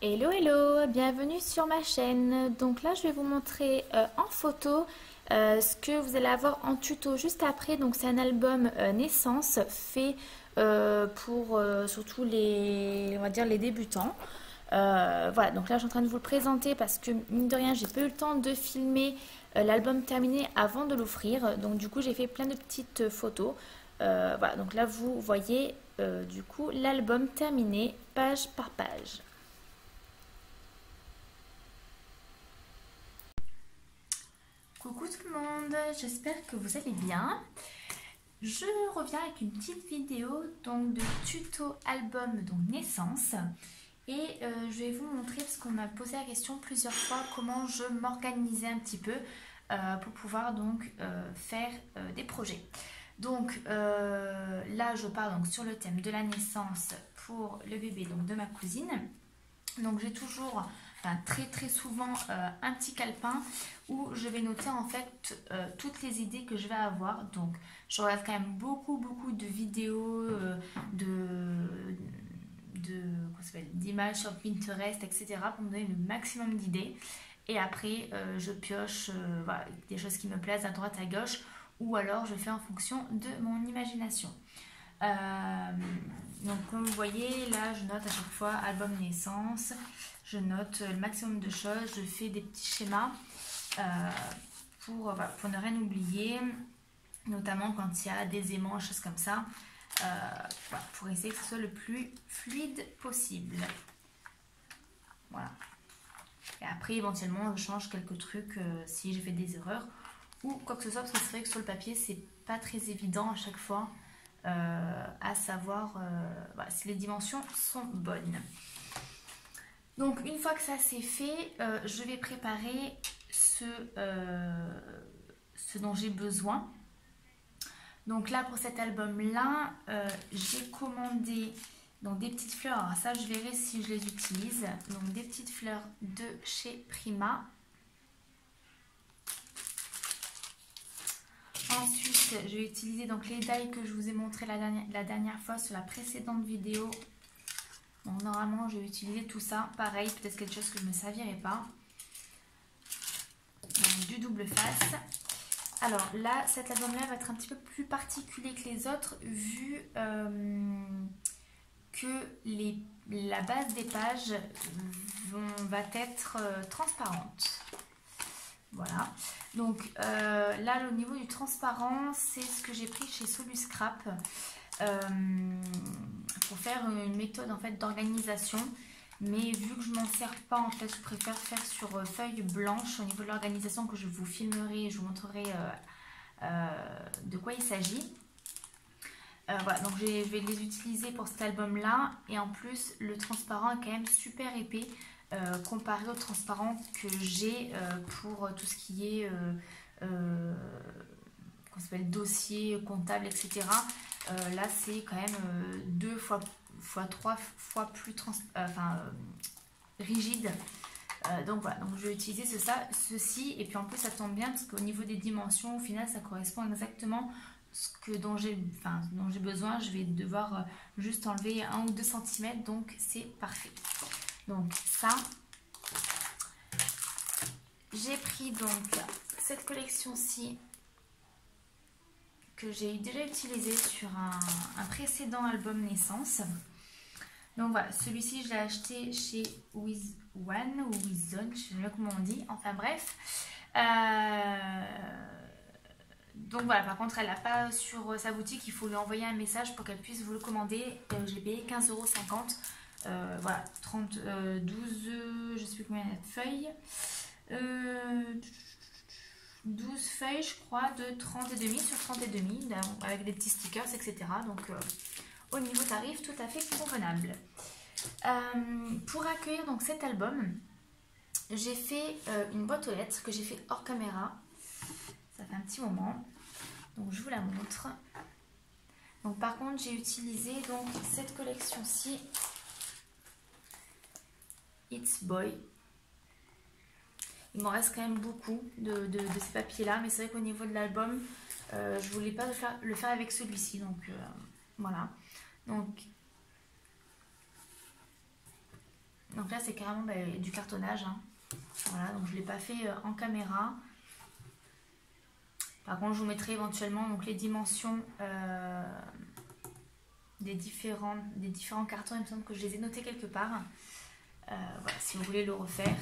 Hello hello, bienvenue sur ma chaîne. Donc là je vais vous montrer en photo ce que vous allez avoir en tuto juste après. Donc c'est un album naissance fait pour surtout les, on va dire les débutants. Voilà, donc là je suis en train de vous le présenter parce que mine de rien j'ai pas eu le temps de filmer l'album terminé avant de l'offrir. Donc du coup j'ai fait plein de petites photos. Voilà, donc là vous voyez du coup l'album terminé page par page. Coucou tout le monde, j'espère que vous allez bien. Je reviens avec une petite vidéo donc de tuto album donc naissance et je vais vous montrer parce qu'on m'a posé la question plusieurs fois comment je m'organisais un petit peu pour pouvoir donc faire des projets. Donc là je pars donc sur le thème de la naissance pour le bébé donc de ma cousine. Donc j'ai toujours, enfin très souvent un petit calepin où je vais noter en fait toutes les idées que je vais avoir. Donc je regarde quand même beaucoup de vidéos, d'images sur Pinterest, etc. pour me donner le maximum d'idées. Et après je pioche voilà, des choses qui me plaisent à droite à gauche ou alors je fais en fonction de mon imagination. Donc comme vous voyez là je note à chaque fois album naissance, je note le maximum de choses, je fais des petits schémas pour ne rien oublier, notamment quand il y a des aimants, choses comme ça, voilà, pour essayer que ce soit le plus fluide possible. Voilà. Et après éventuellement je change quelques trucs si j'ai fait des erreurs ou quoi que ce soit, parce que c'est vrai que sur le papier c'est pas très évident à chaque fois à savoir voilà, si les dimensions sont bonnes. Donc une fois que ça c'est fait, je vais préparer ce dont j'ai besoin. Donc là pour cet album là, j'ai commandé donc des petites fleurs. Alors ça je verrai si je les utilise. Donc des petites fleurs de chez Prima. Ensuite, je vais utiliser donc les die que je vous ai montré la dernière fois sur la précédente vidéo. Donc, normalement, je vais utiliser tout ça. Pareil, peut-être quelque chose que je ne me servirai pas. Donc, du double face. Alors là, cet album-là va être un petit peu plus particulier que les autres vu que la base des pages va être transparente. Voilà, donc là au niveau du transparent, c'est ce que j'ai pris chez Soluscrap pour faire une méthode en fait d'organisation. Mais vu que je m'en sers pas, en fait, je préfère faire sur feuille blanche au niveau de l'organisation que je vous filmerai et je vous montrerai de quoi il s'agit. Voilà, donc je vais les utiliser pour cet album là et en plus le transparent est quand même super épais. Comparé au transparent que j'ai pour tout ce qui est qu'on s'appelle dossier comptable, etc. Là c'est quand même 2 fois 3 fois plus rigide. Donc voilà, donc je vais utiliser ceci et puis en plus ça tombe bien parce qu'au niveau des dimensions au final ça correspond exactement dont j'ai besoin. Je vais devoir juste enlever 1 ou 2 cm, donc c'est parfait. Donc ça, j'ai pris donc cette collection-ci que j'ai déjà utilisée sur un précédent album naissance. Donc voilà, celui-ci je l'ai acheté chez With One ou With Zone, je ne sais pas comment on dit, enfin bref. Donc voilà, par contre elle n'a pas sur sa boutique, il faut lui envoyer un message pour qu'elle puisse vous le commander. Je l'ai payé 15,50 €. Voilà, 12, je sais plus combien il y a de feuilles. 12 feuilles, je crois, de 30 et demi sur 30 et demi, avec des petits stickers, etc. Donc, au niveau tarif, tout à fait convenable. Pour accueillir donc cet album, j'ai fait une boîte aux lettres que j'ai fait hors caméra. Ça fait un petit moment. Donc, je vous la montre. Donc, par contre, j'ai utilisé donc cette collection-ci. It's Boy. Il m'en reste quand même beaucoup de ces papiers là, mais c'est vrai qu'au niveau de l'album je voulais pas le faire avec celui-ci, donc voilà. Donc Donc là c'est carrément du cartonnage, hein. Voilà, donc je ne l'ai pas fait en caméra. Par contre je vous mettrai éventuellement donc, les dimensions des différents cartons. Il me semble que je les ai notés quelque part. Voilà, si vous voulez le refaire.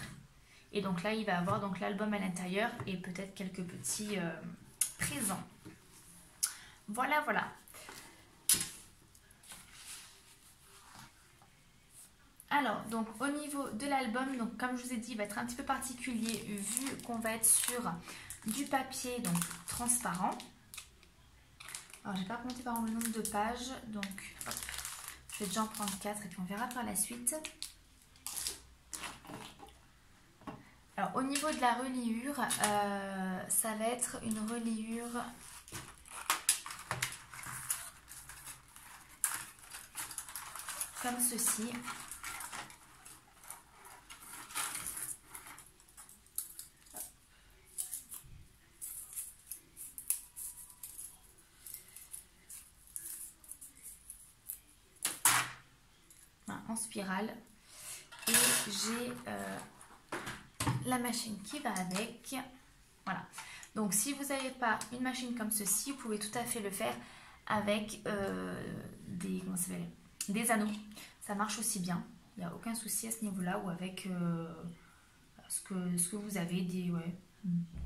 Et donc là il va avoir donc l'album à l'intérieur et peut-être quelques petits présents. Voilà, voilà. Alors, donc au niveau de l'album, donc comme je vous ai dit, il va être un petit peu particulier vu qu'on va être sur du papier donc transparent. Alors, j'ai pas compté par exemple le nombre de pages, donc hop, je vais déjà en prendre 4 et puis on verra par la suite. Alors, au niveau de la reliure, ça va être une reliure comme ceci. En spirale. Et j'ai la machine qui va avec. Voilà. Donc, si vous n'avez pas une machine comme ceci, vous pouvez tout à fait le faire avec des anneaux. Ça marche aussi bien. Il n'y a aucun souci à ce niveau-là ou avec ce que vous avez,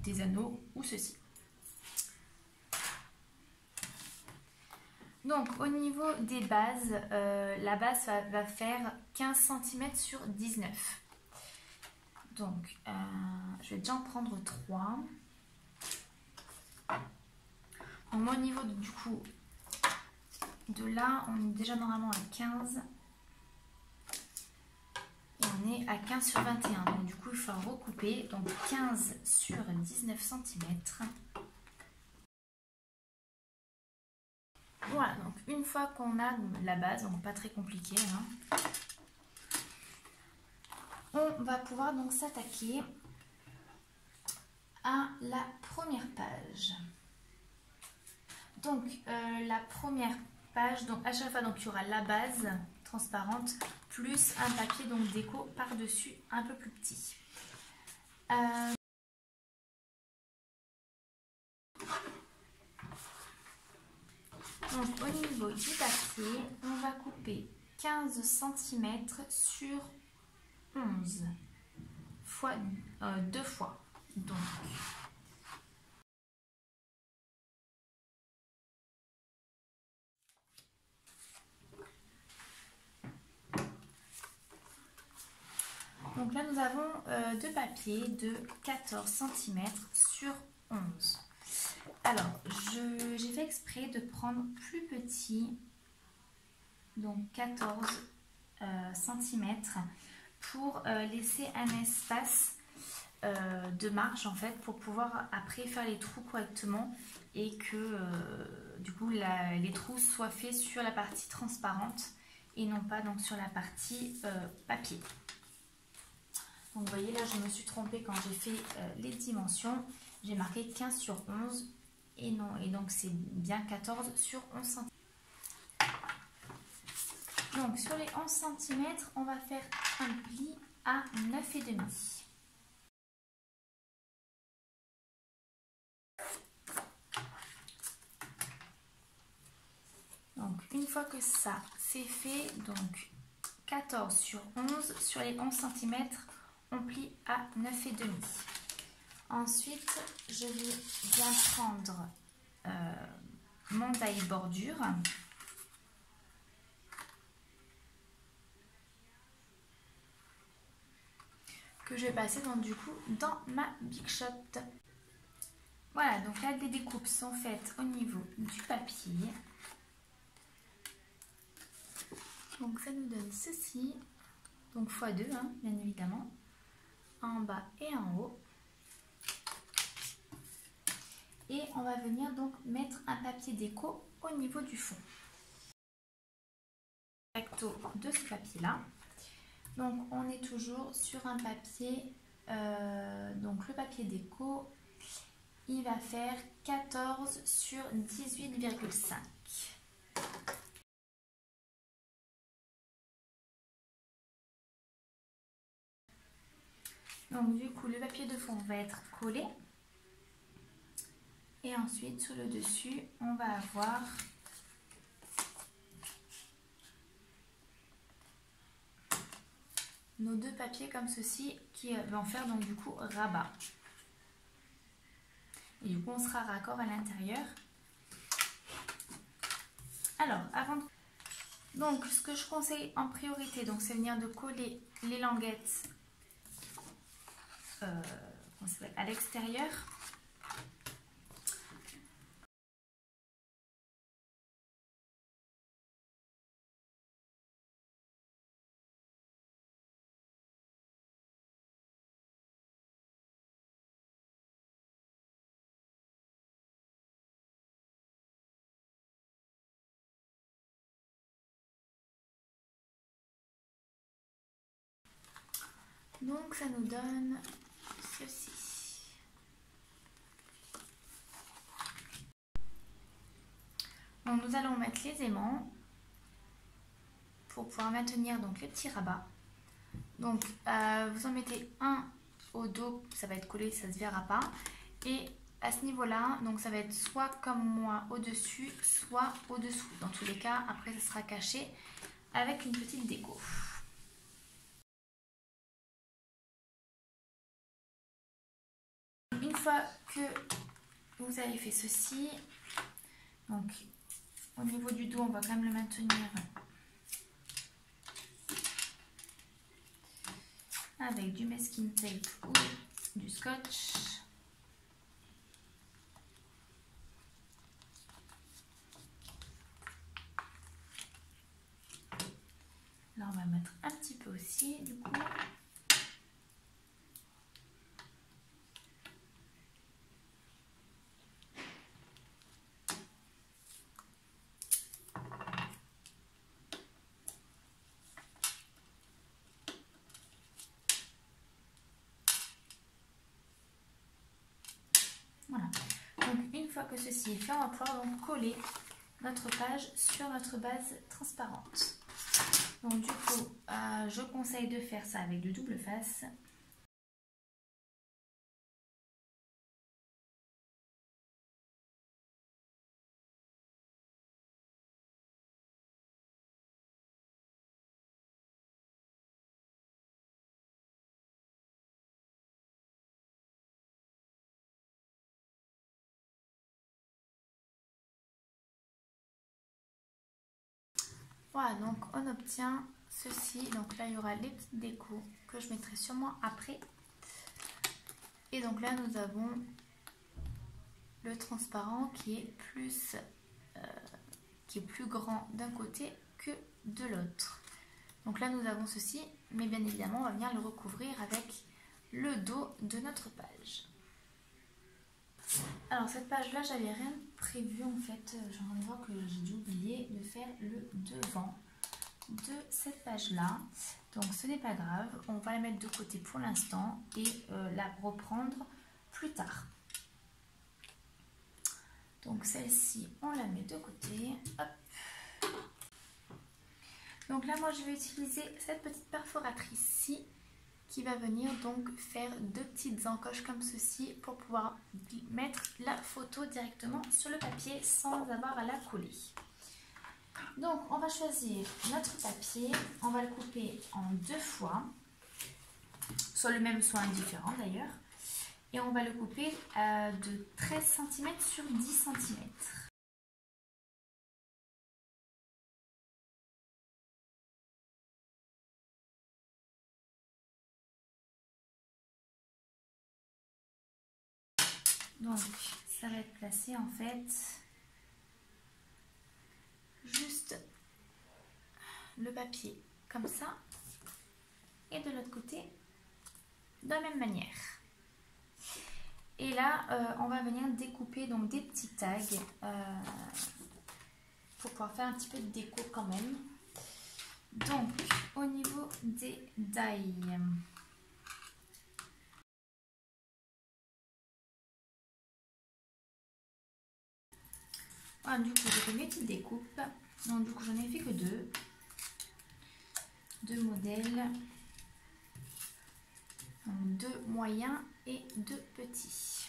des anneaux ou ceci. Donc, au niveau des bases, la base va faire 15 cm sur 19. Donc, je vais déjà en prendre 3. Donc, moi, au niveau du coup, de là, on est déjà normalement à 15. Et on est à 15 sur 21. Donc, du coup, il faut recouper. Donc, 15 sur 19 cm. Voilà, donc une fois qu'on a la base, donc pas très compliqué, hein, on va pouvoir donc s'attaquer à la première page. Donc la première page, donc à chaque fois donc il y aura la base transparente plus un papier donc déco par-dessus un peu plus petit. Donc au niveau du papier, on va couper 15 cm sur 11 fois 2 fois. Donc là nous avons deux papiers de 14 cm sur 11. Alors j'ai fait exprès de prendre plus petit, donc 14 cm, pour laisser un espace de marge en fait, pour pouvoir après faire les trous correctement et que du coup les trous soient faits sur la partie transparente et non pas donc sur la partie papier. Donc vous voyez là je me suis trompée quand j'ai fait les dimensions, j'ai marqué 15 sur 11 et non, et donc c'est bien 14 sur 11 cm. Donc sur les 11 cm, on va faire un pli à 9,5. Donc une fois que ça c'est fait, donc 14 sur 11, sur les 11 cm, on plie à 9,5. Ensuite, je vais bien prendre mon taille bordure. Que je vais passer donc du coup dans ma Big Shot. Voilà, donc là les découpes sont faites au niveau du papier. Donc ça nous donne ceci, donc x2 hein, bien évidemment, en bas et en haut. Et on va venir donc mettre un papier déco au niveau du fond. Recto de ce papier là. Donc on est toujours sur un papier, donc le papier déco, il va faire 14 sur 18,5. Donc du coup le papier de fond va être collé. Et ensuite sur le dessus on va avoir nos deux papiers comme ceci qui vont faire donc du coup rabat. Et du coup on sera raccord à l'intérieur. Alors avant de... Donc ce que je conseille en priorité donc c'est venir de coller les languettes à l'extérieur. Donc ça nous donne ceci. Donc nous allons mettre les aimants pour pouvoir maintenir donc les petits rabats. Donc vous en mettez un au dos, ça va être collé, ça ne se verra pas. Et à ce niveau-là, donc ça va être soit comme moi au-dessus, soit au-dessous. Dans tous les cas, après ça sera caché avec une petite déco. Une fois que vous avez fait ceci, donc au niveau du dos, on va quand même le maintenir avec du masking tape ou du scotch. Là, on va mettre un petit peu aussi, du coup. Voilà. Donc, une fois que ceci est fait, on va pouvoir donc coller notre page sur notre base transparente. Donc, du coup, je conseille de faire ça avec du double face. Voilà, donc on obtient ceci. Donc là, il y aura les petites décos que je mettrai sûrement après. Et donc là, nous avons le transparent qui est plus grand d'un côté que de l'autre. Donc là, nous avons ceci, mais bien évidemment, on va venir le recouvrir avec le dos de notre page. Alors cette page-là, j'avais rien prévu en fait. J'ai envie de voir que j'ai oublié de faire le devant de cette page-là. Donc ce n'est pas grave, on va la mettre de côté pour l'instant et la reprendre plus tard. Donc celle-ci, on la met de côté. Hop. Donc là, moi, je vais utiliser cette petite perforatrice-ci qui va venir donc faire deux petites encoches comme ceci pour pouvoir mettre la photo directement sur le papier sans avoir à la coller. Donc on va choisir notre papier, on va le couper en deux fois, soit le même soit indifférent d'ailleurs, et on va le couper de 13 cm sur 10 cm. Donc ça va être placé en fait juste le papier comme ça et de l'autre côté de la même manière. Et là on va venir découper donc des petits tags pour pouvoir faire un petit peu de déco quand même. Donc au niveau des dailles, ah, du coup j'ai fait mes petites découpes. Donc du coup j'en ai fait que deux modèles. Donc 2 moyens et 2 petits.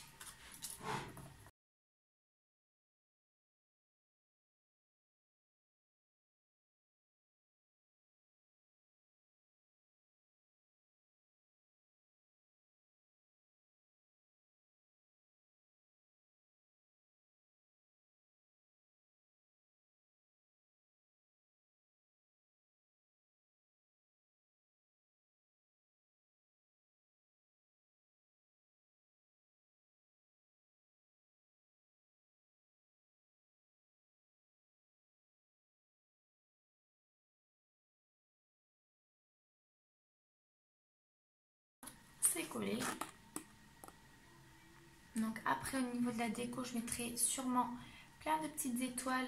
C'est collé. Donc après au niveau de la déco, je mettrai sûrement plein de petites étoiles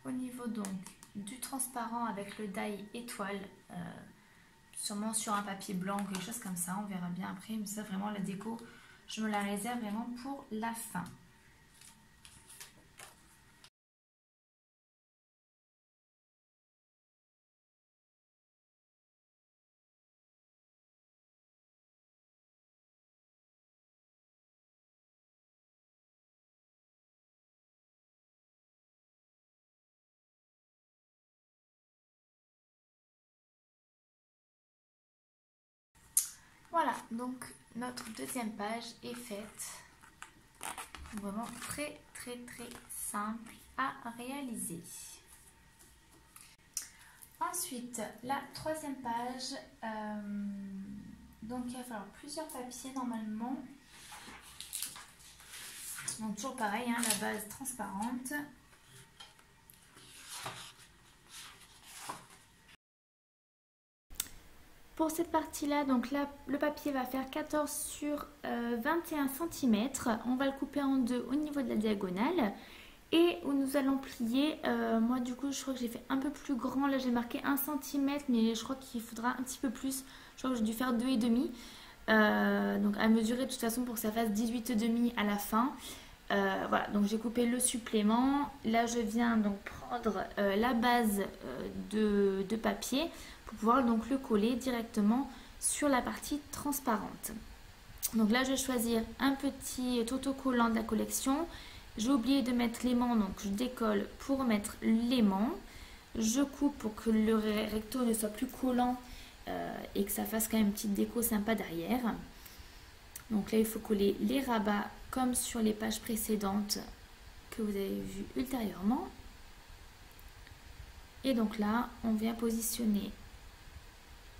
au niveau donc du transparent avec le die étoile, sûrement sur un papier blanc ou quelque chose comme ça, on verra bien après, mais ça vraiment la déco, je me la réserve vraiment pour la fin. Voilà, donc notre deuxième page est faite. Vraiment très simple à réaliser. Ensuite, la troisième page, donc il va falloir plusieurs papiers normalement. Donc toujours pareil, hein, la base transparente. Pour cette partie-là, donc là, le papier va faire 14 sur 21 cm. On va le couper en deux au niveau de la diagonale. Et où nous allons plier, moi du coup je crois que j'ai fait un peu plus grand, là j'ai marqué 1 cm, mais je crois qu'il faudra un petit peu plus, je crois que j'ai dû faire 2,5. Donc à mesurer de toute façon pour que ça fasse 18,5 à la fin. Voilà, donc j'ai coupé le supplément, là je viens donc prendre la base de papier pour pouvoir donc le coller directement sur la partie transparente. Donc là je vais choisir un petit autocollant de la collection. J'ai oublié de mettre l'aimant, donc je décolle pour mettre l'aimant. Je coupe pour que le recto ne soit plus collant et que ça fasse quand même une petite déco sympa derrière. Donc là, il faut coller les rabats comme sur les pages précédentes que vous avez vues ultérieurement. Et donc là, on vient positionner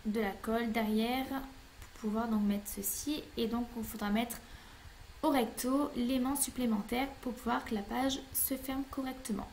de la colle derrière pour pouvoir donc mettre ceci. Et donc, il faudra mettre au recto l'aimant supplémentaire pour pouvoir que la page se ferme correctement.